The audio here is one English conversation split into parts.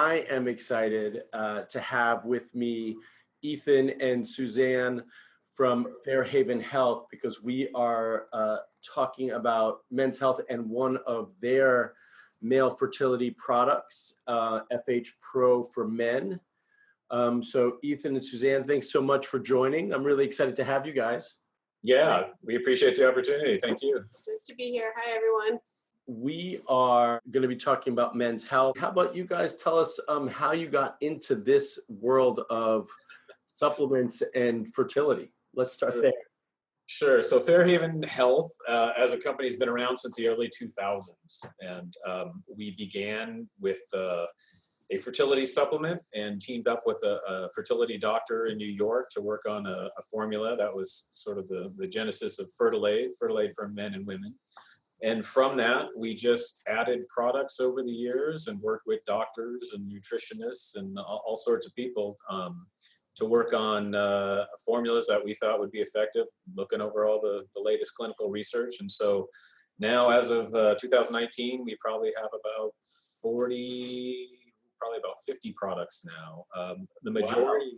I am excited to have with me Ethan and Suzanne from Fairhaven Health, because we are talking about men's health and one of their male fertility products, FH Pro for men. So Ethan and Suzanne, thanks so much for joining. I'm really excited to have you guys. Yeah, we appreciate the opportunity. Thank you. Nice to be here. Hi, everyone. We are going to be talking about men's health. How about you guys tell us how you got into this world of supplements and fertility? Let's start there. Sure. So Fairhaven Health as a company has been around since the early 2000s. And we began with a fertility supplement and teamed up with a fertility doctor in New York to work on a formula that was sort of the genesis of Fertilite for men and women. And from that, we just added products over the years and worked with doctors and nutritionists and all sorts of people to work on formulas that we thought would be effective, looking over all the latest clinical research. And so now, as of 2019, we probably have about 50 products now. The majority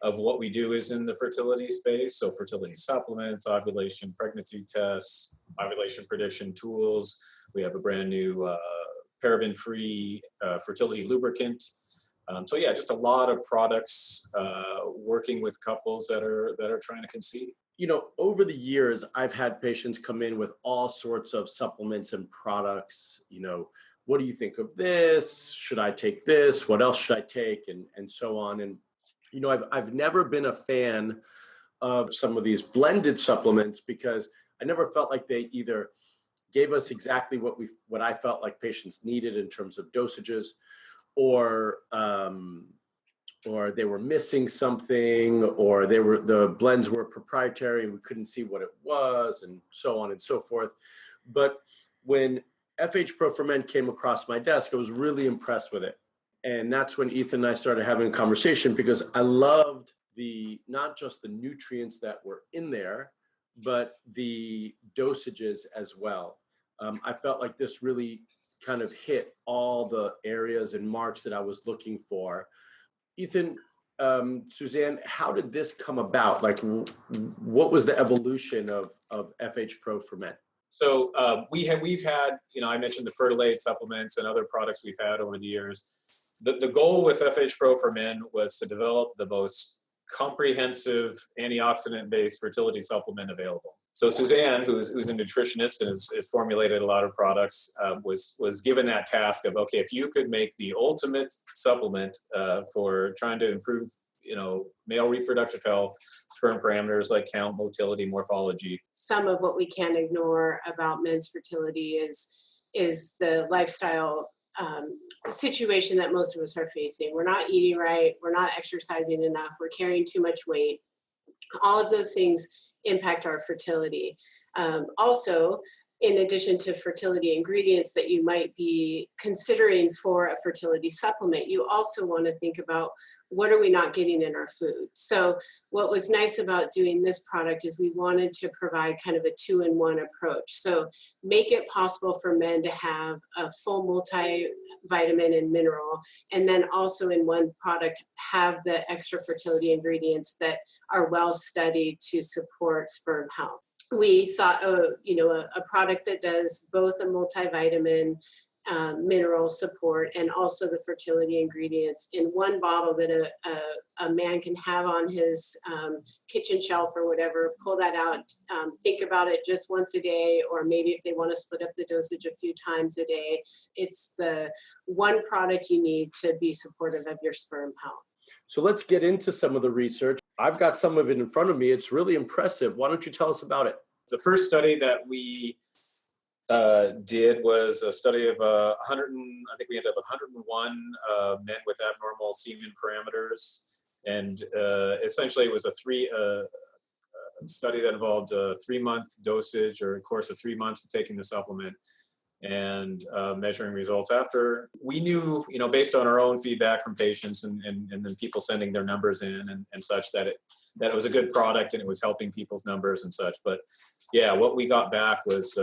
of what we do is in the fertility space, so fertility supplements, ovulation, pregnancy tests, ovulation prediction tools. We have a brand new paraben-free fertility lubricant. So yeah, just a lot of products working with couples that are trying to conceive. You know, over the years, I've had patients come in with all sorts of supplements and products. You know, what do you think of this? Should I take this? What else should I take? And so on. And you know, I've never been a fan of some of these blended supplements because I never felt like they either gave us exactly what I felt like patients needed in terms of dosages, or they were missing something, or the blends were proprietary and we couldn't see what it was, and so on and so forth. But when FH Pro for Men came across my desk, I was really impressed with it. And that's when Ethan and I started having a conversation, because I loved not just the nutrients that were in there, but the dosages as well. I felt like this really kind of hit all the areas and marks that I was looking for. Ethan, Suzanne, how did this come about? Like, what was the evolution of FH Pro for Men? So we've had, you know, I mentioned the Fertilite supplements and other products we've had over the years. The goal with FH Pro for Men was to develop the most comprehensive antioxidant-based fertility supplement available. So Suzanne, who's a nutritionist and has formulated a lot of products, was given that task of, okay, if you could make the ultimate supplement for trying to improve, you know, male reproductive health, sperm parameters like count, motility, morphology. Some of what we can't ignore about men's fertility is the lifestyle situation that most of us are facing. We're not eating right. We're not exercising enough. We're carrying too much weight. All of those things impact our fertility. Also, in addition to fertility ingredients that you might be considering for a fertility supplement, you also want to think about, what are we not getting in our food? So what was nice about doing this product is we wanted to provide kind of a 2-in-1 approach. So make it possible for men to have a full multivitamin and mineral, and then also in one product have the extra fertility ingredients that are well studied to support sperm health. We thought, a product that does both a multivitamin, mineral support, and also the fertility ingredients in one bottle that a man can have on his kitchen shelf or whatever, pull that out, think about it just once a day, or maybe if they want to split up the dosage a few times a day. It's the one product you need to be supportive of your sperm health. So let's get into some of the research. I've got some of it in front of me. It's really impressive. Why don't you tell us about it? The first study that we did was a study of 100, I think we ended up 101 men with abnormal semen parameters, and essentially it was a study that involved a 3-month dosage, or a course of 3 months of taking the supplement. and measuring results after. We knew, based on our own feedback from patients and then people sending their numbers in and such, that it was a good product and it was helping people's numbers and such. But yeah, what we got back was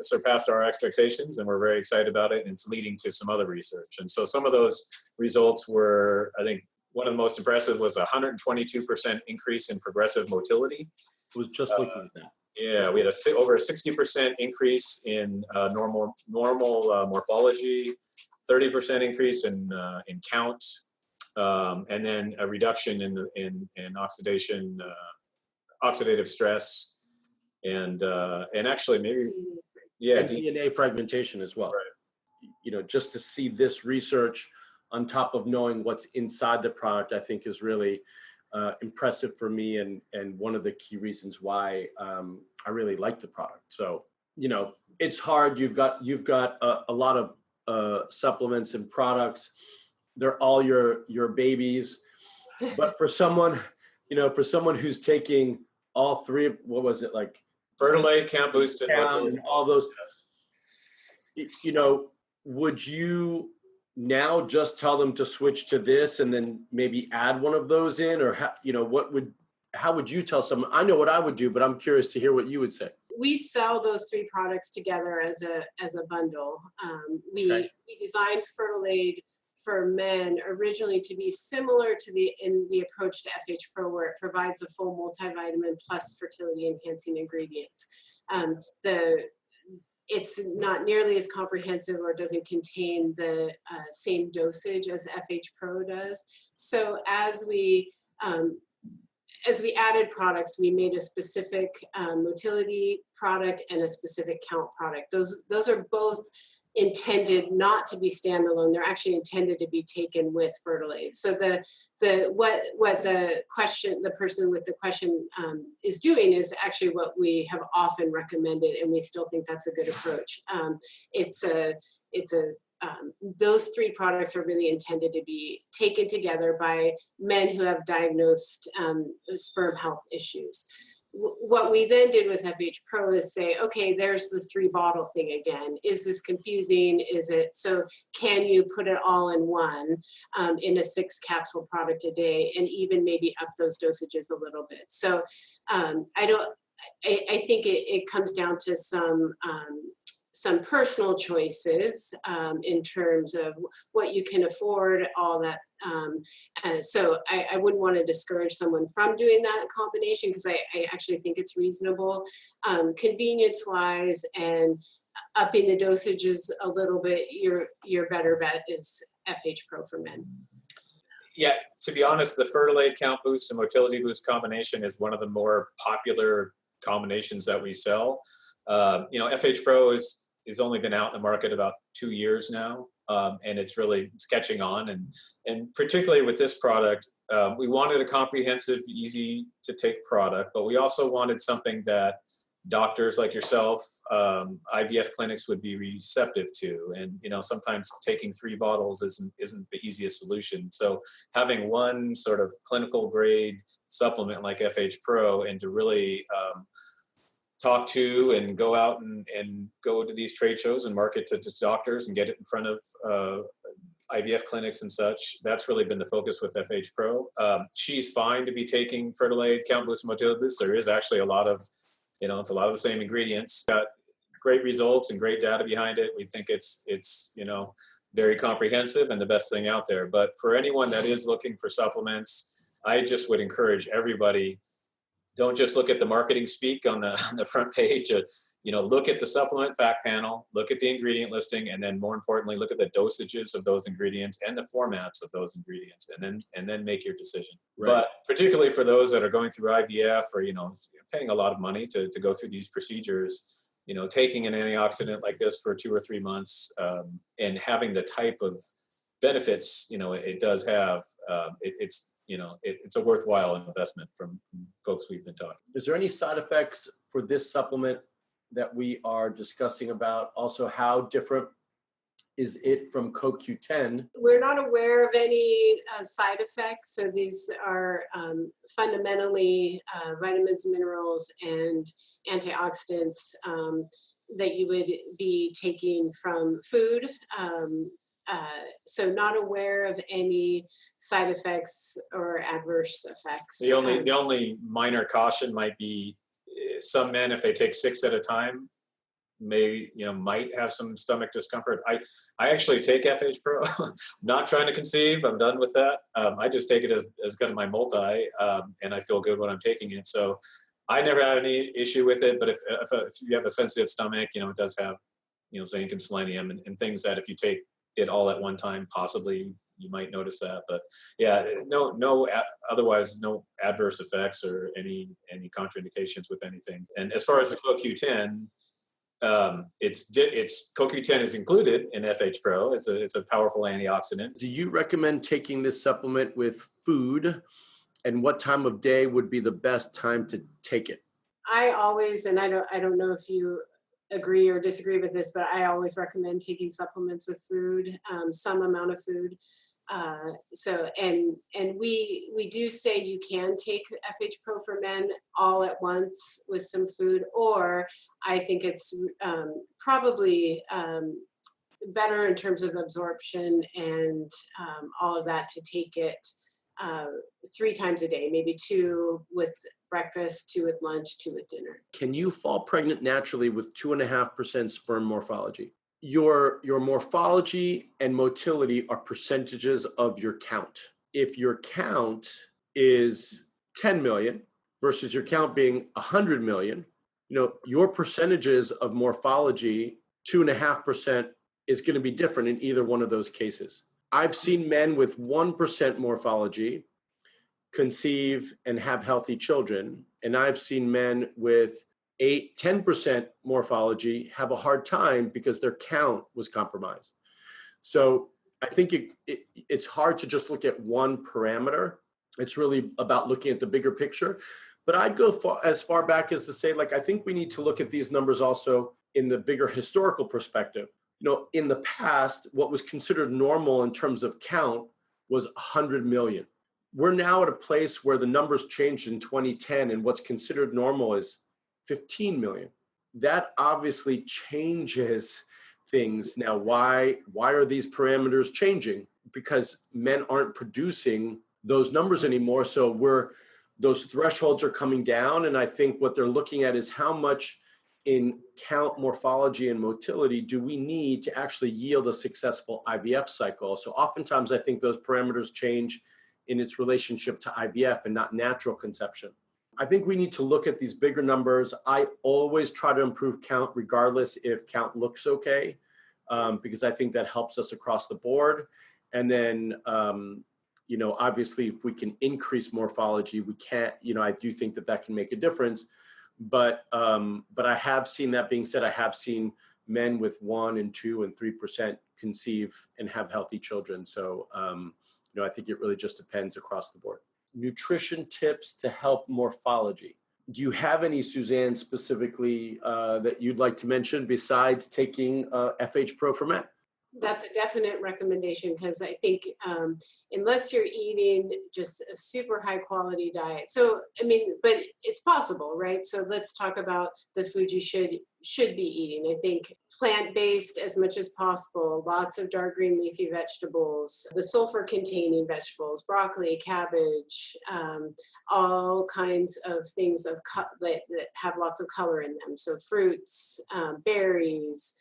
surpassed our expectations, and we're very excited about it. And it's leading to some other research. And so some of those results were, I think, one of the most impressive was a 122% increase in progressive motility. I was just looking at that. Yeah, we had over a 60% increase in normal morphology, 30% increase in count, and then a reduction in oxidative stress, and actually maybe and DNA fragmentation as well. Right. Just to see this research on top of knowing what's inside the product, I think is really impressive for me, and one of the key reasons why I really like the product. So it's hard. You've got a lot of supplements and products. They're all your babies, but for someone who's taking all three, what was it, like Fertilite, Count Boost, and all those, would you now just tell them to switch to this and then maybe add one of those in, or how would you tell someone? I know what I would do, but I'm curious to hear what you would say. We sell those three products together as a bundle. We designed Fertilade for men originally to be similar to the approach to FH Pro, where it provides a full multivitamin plus fertility enhancing ingredients. It's not nearly as comprehensive, or doesn't contain the same dosage as FH Pro does. So as we added products, we made a specific motility product and a specific count product. Those are both intended not to be standalone. They're actually intended to be taken with Fertilade. So what the person with the question is doing is actually what we have often recommended, and we still think that's a good approach. Those three products are really intended to be taken together by men who have diagnosed sperm health issues. What we then did with FH Pro is say, okay, there's the 3-bottle thing again. Is this confusing? So can you put it all in one in a 6-capsule product a day, and even maybe up those dosages a little bit? So I think it comes down to some personal choices in terms of what you can afford, all that. So I wouldn't want to discourage someone from doing that combination, because I actually think it's reasonable. Convenience-wise and upping the dosages a little bit, your better bet is FH Pro for men. Yeah, to be honest, the Fertilade, Count Boost, and Motility Boost combination is one of the more popular combinations that we sell. FH Pro has only been out in the market about 2 years now, and it's catching on. And particularly with this product, we wanted a comprehensive, easy to take product, but we also wanted something that doctors like yourself, IVF clinics would be receptive to. And sometimes taking 3 bottles isn't the easiest solution. So having one sort of clinical grade supplement like FH Pro, and to really talk to and go out and go to these trade shows and market to doctors and get it in front of IVF clinics and such, that's really been the focus with FH Pro. She's fine to be taking Fertilade, Count Boost, and Motility Boost. There is actually a lot of, it's a lot of the same ingredients. Got great results and great data behind it. We think it's very comprehensive and the best thing out there. But for anyone that is looking for supplements, I just would encourage everybody, don't just look at the marketing speak on the front page. Look at the supplement fact panel, look at the ingredient listing, and then more importantly, look at the dosages of those ingredients and the formats of those ingredients, and then make your decision. Right. But particularly for those that are going through IVF, or paying a lot of money to go through these procedures, taking an antioxidant like this for 2 or 3 months, and having the type of benefits it does have, it's a worthwhile investment from folks we've been talking. Is there any side effects for this supplement that we are discussing about? Also, how different is it from CoQ10? We're not aware of any side effects. So these are fundamentally vitamins and minerals and antioxidants. that you would be taking from food. So not aware of any side effects or adverse effects. The only minor caution might be some men, if they take 6 at a time, might have some stomach discomfort. I actually take FH Pro. Not trying to conceive. I'm done with that. I just take it as kind of my multi, and I feel good when I'm taking it. So I never had any issue with it. But if you have a sensitive stomach, it does have zinc and selenium and things that if you take it all at one time, possibly you might notice that. But yeah, otherwise no adverse effects or any contraindications with anything. And as far as the CoQ10, CoQ10 is included in FH Pro. It's a powerful antioxidant. Do you recommend taking this supplement with food, and what time of day would be the best time to take it? I always, and I don't know if you agree or disagree with this, but I always recommend taking supplements with food, some amount of food. And we do say you can take FH Pro for men all at once with some food, or I think it's probably better in terms of absorption and all of that to take it 3 times a day, maybe 2 with breakfast, 2 with lunch, 2 with dinner. Can you fall pregnant naturally with 2.5% sperm morphology? Your morphology and motility are percentages of your count. If your count is 10 million versus your count being 100 million, your percentages of morphology, 2.5% is going to be different in either one of those cases. I've seen men with 1% morphology conceive and have healthy children, and I've seen men with 10% morphology have a hard time because their count was compromised. So I think it's hard to just look at one parameter. It's really about looking at the bigger picture. But I'd go as far back as to say, I think we need to look at these numbers also in the bigger historical perspective. In the past, what was considered normal in terms of count was 100 million. We're now at a place where the numbers changed in 2010, and what's considered normal is 15 million. That obviously changes things. Now, why are these parameters changing? Because men aren't producing those numbers anymore. So those thresholds are coming down. And I think what they're looking at is how much in count, morphology, and motility do we need to actually yield a successful IVF cycle? So oftentimes I think those parameters change in its relationship to IVF and not natural conception. I think we need to look at these bigger numbers. I always try to improve count regardless if count looks okay, because I think that helps us across the board. And then, obviously if we can increase morphology, we can't, I do think that can make a difference. But I have seen, that being said, I have seen men with 1 and 2 and 3% conceive and have healthy children. So, I think it really just depends across the board. Nutrition tips to help morphology. Do you have any, Suzanne, specifically that you'd like to mention besides taking FH Pro for men? That's a definite recommendation, because I think unless you're eating just a super high quality diet, but it's possible, right? So let's talk about the food you should be eating. I think plant-based as much as possible, lots of dark green leafy vegetables, the sulfur containing vegetables, broccoli, cabbage, all kinds of things that have lots of color in them. So fruits, berries.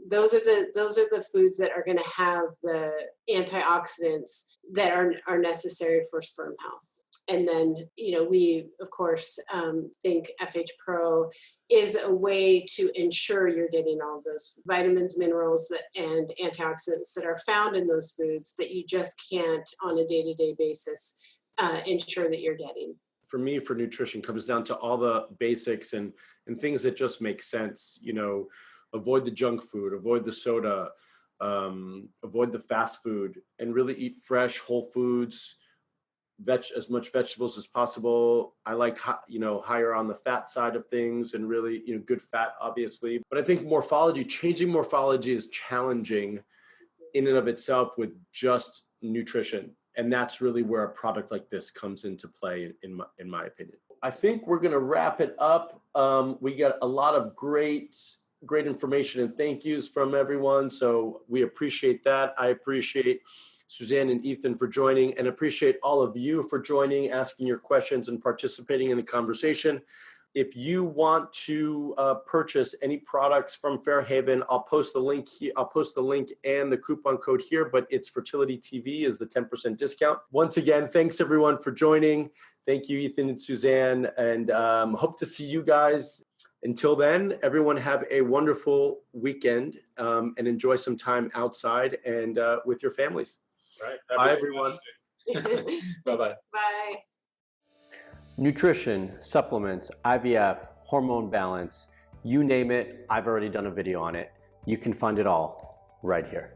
Those are the foods that are going to have the antioxidants that are necessary for sperm health. And then, we of course think FH Pro is a way to ensure you're getting all those vitamins, minerals, and antioxidants that are found in those foods that you just can't on a day-to-day basis ensure that you're getting. For me, for nutrition, comes down to all the basics and things that just make sense. Avoid the junk food, avoid the soda, avoid the fast food, and really eat fresh, whole foods, as much vegetables as possible. I like, higher on the fat side of things, and really, good fat, obviously. But I think changing morphology is challenging in and of itself with just nutrition. And that's really where a product like this comes into play, in my opinion. I think we're going to wrap it up. We got a lot of great great information and thank yous from everyone. So we appreciate that. I appreciate Suzanne and Ethan for joining, and appreciate all of you for joining, asking your questions and participating in the conversation. If you want to purchase any products from Fairhaven, I'll post the link here. I'll post the link and the coupon code here, but it's Fertility TV is the 10% discount. Once again, thanks everyone for joining. Thank you, Ethan and Suzanne, and hope to see you guys. Until then, everyone have a wonderful weekend and enjoy some time outside and with your families. Right. Bye, everyone. Bye-bye. Bye. Nutrition, supplements, IVF, hormone balance, you name it, I've already done a video on it. You can find it all right here.